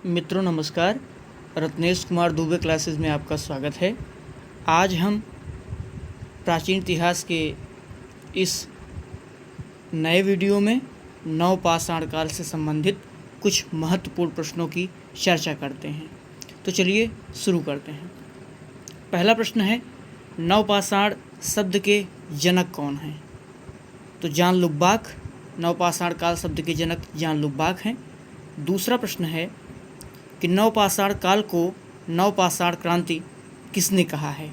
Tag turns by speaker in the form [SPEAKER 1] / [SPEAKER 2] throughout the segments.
[SPEAKER 1] मित्रों नमस्कार। रत्नेश कुमार दुबे क्लासेस में आपका स्वागत है। आज हम प्राचीन इतिहास के इस नए वीडियो में नवपाषाण काल से संबंधित कुछ महत्वपूर्ण प्रश्नों की चर्चा करते हैं। तो चलिए शुरू करते हैं। पहला प्रश्न है, नवपाषाण शब्द के जनक कौन हैं? तो जॉन लुबाक नवपाषाण काल शब्द के जनक जॉन लुबाक हैं। दूसरा प्रश्न है कि नवपाषाण काल को नवपाषाण क्रांति किसने कहा है?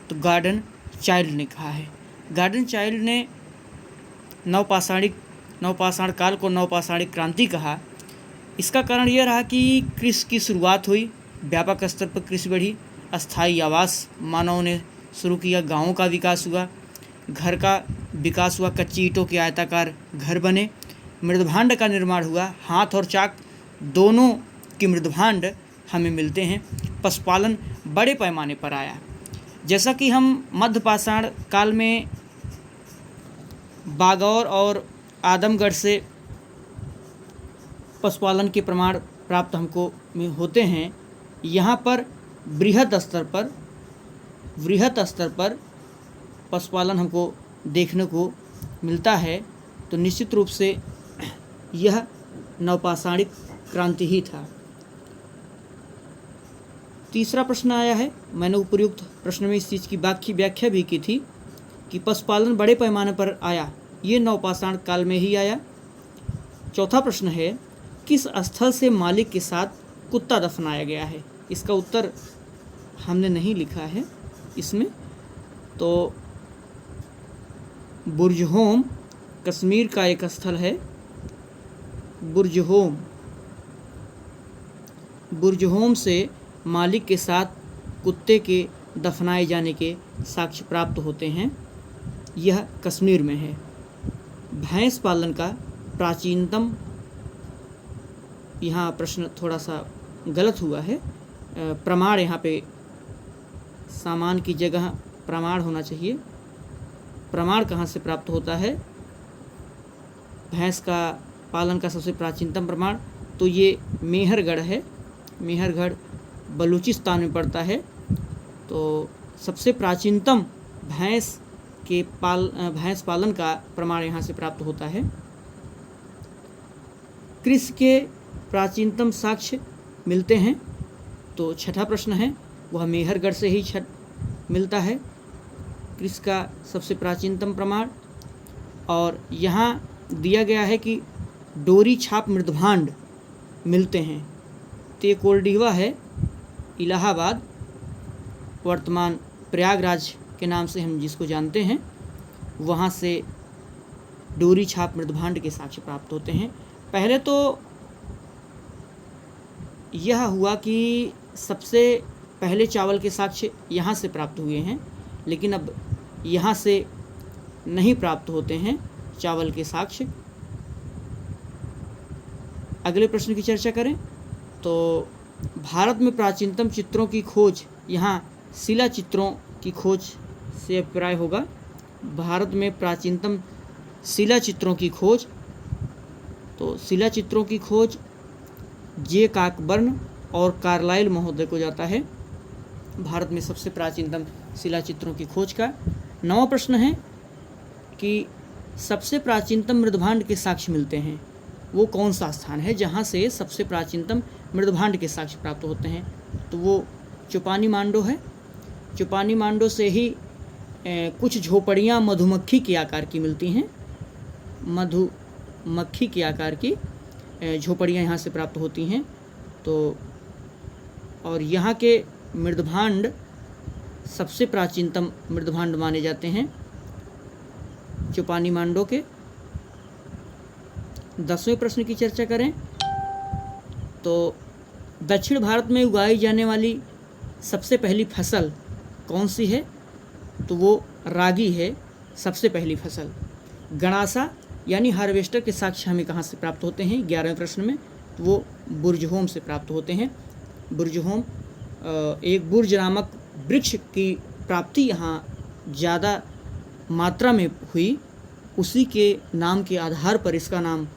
[SPEAKER 1] तो गॉर्डन चाइल्ड ने कहा है। गॉर्डन चाइल्ड ने नवपाषाण काल को नवपाषाणिक क्रांति कहा। इसका कारण यह रहा कि कृषि की शुरुआत हुई, व्यापक स्तर पर कृषि बढ़ी, अस्थायी आवास मानव ने शुरू किया, गाँवों का विकास हुआ, घर का विकास हुआ, कच्ची ईंटों के आयताकार घर बने, मृदभांड का निर्माण हुआ, हाथ और चाक दोनों के मृदभांड हमें मिलते हैं। पशुपालन बड़े पैमाने पर आया। जैसा कि हम मध्यपाषाण काल में बागौर और आदमगढ़ से पशुपालन के प्रमाण प्राप्त हमको में होते हैं, यहाँ पर बृहद स्तर पर पशुपालन हमको देखने को मिलता है। तो निश्चित रूप से यह नवपाषाणिक क्रांति ही था। तीसरा प्रश्न आया है, मैंने उपयुक्त प्रश्न में इस चीज़ की व्याख्या भी की थी कि पशुपालन बड़े पैमाने पर आया, ये नवपाषाण काल में ही आया। चौथा प्रश्न है, किस स्थल से मालिक के साथ कुत्ता दफनाया गया है? इसका उत्तर हमने नहीं लिखा है इसमें। तो बुर्जहोम कश्मीर का एक स्थल है। बुर्जहोम से मालिक के साथ कुत्ते के दफनाए जाने के साक्ष्य प्राप्त होते हैं। यह कश्मीर में है। भैंस पालन का प्राचीनतम, यहाँ प्रश्न थोड़ा सा गलत हुआ है, प्रमाण यहाँ पे सामान की जगह प्रमाण होना चाहिए। प्रमाण कहाँ से प्राप्त होता है भैंस का पालन का सबसे प्राचीनतम प्रमाण? तो ये मेहरगढ़ है। मेहरगढ़ बलूचिस्तान में पड़ता है। तो सबसे प्राचीनतम भैंस पालन का प्रमाण यहाँ से प्राप्त होता है। कृषि के प्राचीनतम साक्ष्य मिलते हैं। तो छठा प्रश्न है, वह मेहरगढ़ से ही मिलता है कृषि का सबसे प्राचीनतम प्रमाण। और यहाँ दिया गया है कि डोरी छाप मृदभांड मिलते हैं। तो ये कोलडीवा है, इलाहाबाद, वर्तमान प्रयागराज के नाम से हम जिसको जानते हैं, वहाँ से डोरी छाप मृदभांड के साक्ष्य प्राप्त होते हैं। पहले तो यह हुआ कि सबसे पहले चावल के साक्ष्य यहाँ से प्राप्त हुए हैं, लेकिन अब यहाँ से नहीं प्राप्त होते हैं चावल के साक्ष्य। अगले प्रश्न की चर्चा करें तो भारत में प्राचीनतम चित्रों की खोज, यहाँ शिला चित्रों की खोज से अभिप्राय होगा। भारत में प्राचीनतम शिला चित्रों की खोज, तो शिला चित्रों की खोज जे काकबर्न और कार्लाइल महोदय को जाता है। भारत में सबसे प्राचीनतम शिला चित्रों की खोज का। 9वां प्रश्न है कि सबसे प्राचीनतम मृदभांड के साक्ष्य मिलते हैं, वो कौन सा स्थान है जहाँ से सबसे प्राचीनतम मृदभांड के साक्ष्य प्राप्त होते हैं? तो वो चुपानी मांडो है। चुपानी मांडो से ही कुछ झोपड़ियाँ मधुमक्खी के आकार की मिलती हैं। मधुमक्खी के आकार की झोपड़ियाँ यहाँ से प्राप्त होती हैं। तो और यहाँ के मृदभांड सबसे प्राचीनतम मृदभांड माने जाते हैं चुपानी मांडो के। 10वें प्रश्न की चर्चा करें तो दक्षिण भारत में उगाई जाने वाली सबसे पहली फसल कौन सी है? तो वो रागी है, सबसे पहली फसल। गणासा यानी हार्वेस्टर के साक्ष्य हमें कहाँ से प्राप्त होते हैं? 11वें प्रश्न में, तो वो बुर्जहोम से प्राप्त होते हैं। बुर्जहोम एक बुर्ज नामक वृक्ष की प्राप्ति यहाँ ज़्यादा मात्रा में हुई, उसी के नाम के आधार पर इसका नाम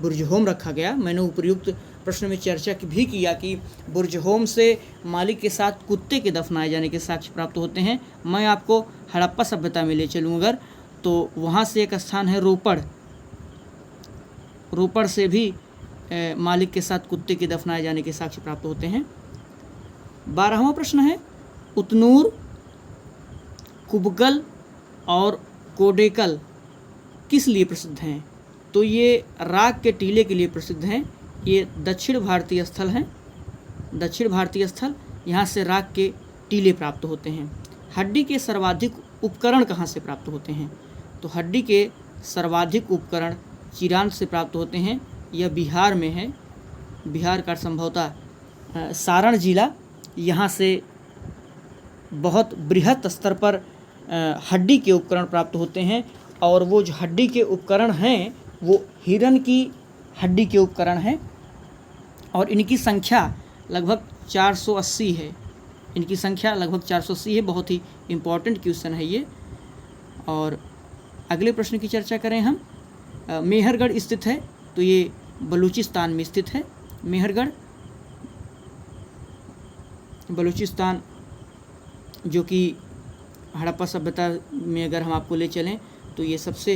[SPEAKER 1] बुर्जहोम रखा गया। मैंने उपयुक्त प्रश्न में चर्चा भी किया कि बुर्जहोम से मालिक के साथ कुत्ते के दफनाए जाने के साक्ष्य प्राप्त होते हैं। मैं आपको हड़प्पा सभ्यता में ले चलूँ अगर, तो वहाँ से एक स्थान है रोपड़। रोपड़ से भी मालिक के साथ कुत्ते के दफनाए जाने के साक्ष्य प्राप्त होते हैं। 12वां प्रश्न है, उतनूर, कुबगल और कोडेकल किस लिए प्रसिद्ध हैं? तो ये राग के टीले के लिए प्रसिद्ध हैं। ये दक्षिण भारतीय स्थल हैं, दक्षिण भारतीय स्थल, यहाँ से राग के टीले प्राप्त होते हैं। हड्डी के सर्वाधिक उपकरण कहाँ से प्राप्त होते हैं? तो हड्डी के सर्वाधिक उपकरण चिरांद से प्राप्त होते हैं। यह बिहार में है, बिहार का संभवतः सारण जिला, यहाँ से बहुत बृहत स्तर पर हड्डी के उपकरण प्राप्त होते हैं। और वो जो हड्डी के उपकरण हैं वो हिरन की हड्डी के उपकरण हैं और इनकी संख्या लगभग 480 है। इनकी संख्या लगभग 480 है। बहुत ही इम्पॉर्टेंट क्वेश्चन है ये। और अगले प्रश्न की चर्चा करें हम। मेहरगढ़ स्थित है, तो ये बलूचिस्तान में स्थित है। मेहरगढ़ बलूचिस्तान, जो कि हड़प्पा सभ्यता में अगर हम आपको ले चलें तो ये सबसे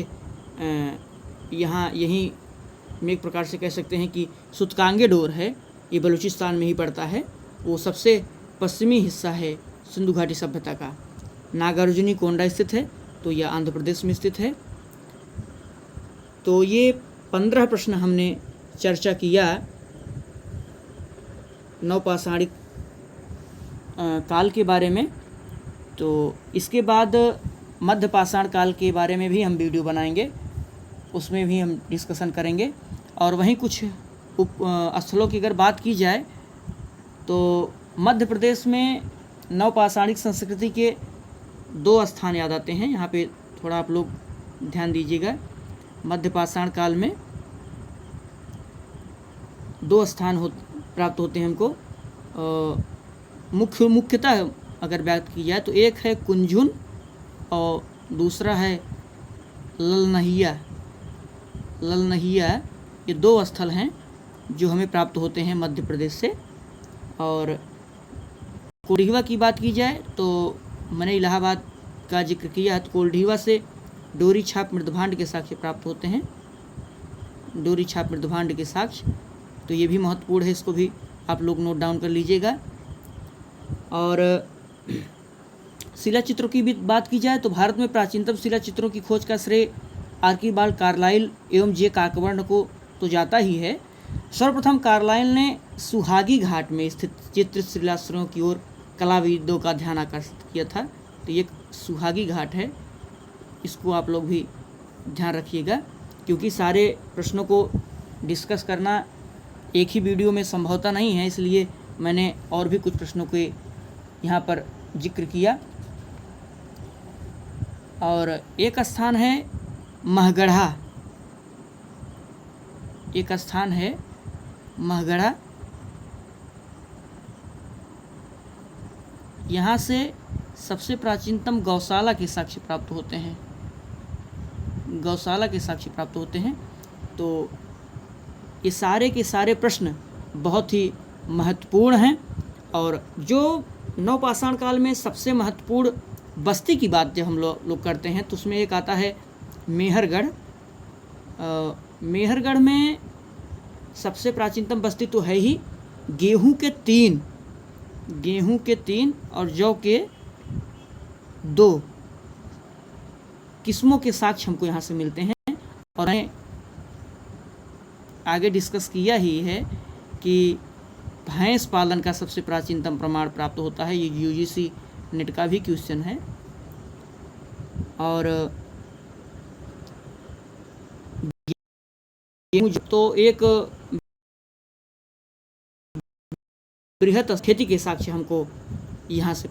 [SPEAKER 1] यहाँ यहीं में एक प्रकार से कह सकते हैं कि सुतकांगे डोर है, ये बलूचिस्तान में ही पड़ता है। वो सबसे पश्चिमी हिस्सा है सिंधु घाटी सभ्यता का। नागार्जुनी कोंडा स्थित है, तो यह आंध्र प्रदेश में स्थित है। तो ये 15 प्रश्न हमने चर्चा किया नवपाषाणिक काल के बारे में। तो इसके बाद मध्य पाषाण काल के बारे में भी हम वीडियो बनाएंगे, उसमें भी हम डिस्कशन करेंगे। और वहीं कुछ स्थलों की अगर बात की जाए तो मध्य प्रदेश में नवपाषाणिक संस्कृति के 2 स्थान याद आते हैं। यहाँ पे थोड़ा आप लोग ध्यान दीजिएगा। मध्य पाषाण काल में 2 स्थान प्राप्त होते हैं हमको। मुख्यतः अगर बात की जाए तो एक है कुंजुन और दूसरा है ललनहिया। ललनहिया, ये 2 स्थल हैं जो हमें प्राप्त होते हैं मध्य प्रदेश से। और कोल्ढिवा की बात की जाए तो मैंने इलाहाबाद का जिक्र किया, तो कोल्ढिवा से डोरी छाप मृदभांड के साक्ष्य प्राप्त होते हैं। डोरी छाप मृदभांड के साक्ष्य, तो ये भी महत्वपूर्ण है, इसको भी आप लोग नोट डाउन कर लीजिएगा। और शिलाचित्रों की भी बात की जाए तो भारत में प्राचीनतम शिलाचित्रों की खोज का श्रेय आर्कीबाल्ड कार्लाइल एवं जे काकबर्न को तो जाता ही है। सर्वप्रथम कार्लाइल ने सुहागी घाट में स्थित चित्र शिलाश्रयों की ओर कलाविदों का ध्यान आकर्षित किया था। तो ये सुहागी घाट है, इसको आप लोग भी ध्यान रखिएगा, क्योंकि सारे प्रश्नों को डिस्कस करना एक ही वीडियो में संभवता नहीं है, इसलिए मैंने और भी कुछ प्रश्नों के यहाँ पर जिक्र किया। और एक स्थान है महगढ़ा, एक स्थान है महगढ़ा। यहाँ से सबसे प्राचीनतम गौशाला के साक्ष्य प्राप्त होते हैं, गौशाला के साक्ष्य प्राप्त होते हैं। तो ये सारे के सारे प्रश्न बहुत ही महत्वपूर्ण हैं। और जो नवपाषाण काल में सबसे महत्वपूर्ण बस्ती की बात जब हम लोग करते हैं तो उसमें एक आता है मेहरगढ़। मेहरगढ़ में सबसे प्राचीनतम बस्ती तो है ही। गेहूं के 3 और जौ के 2 किस्मों के साक्ष्य हमको यहाँ से मिलते हैं। और मैंने आगे डिस्कस किया ही है कि भैंस पालन का सबसे प्राचीनतम प्रमाण प्राप्त होता है। ये यूजीसी नेट का भी क्वेश्चन है। और तो एक बृहत खेती के साक्ष्य हमको यहाँ से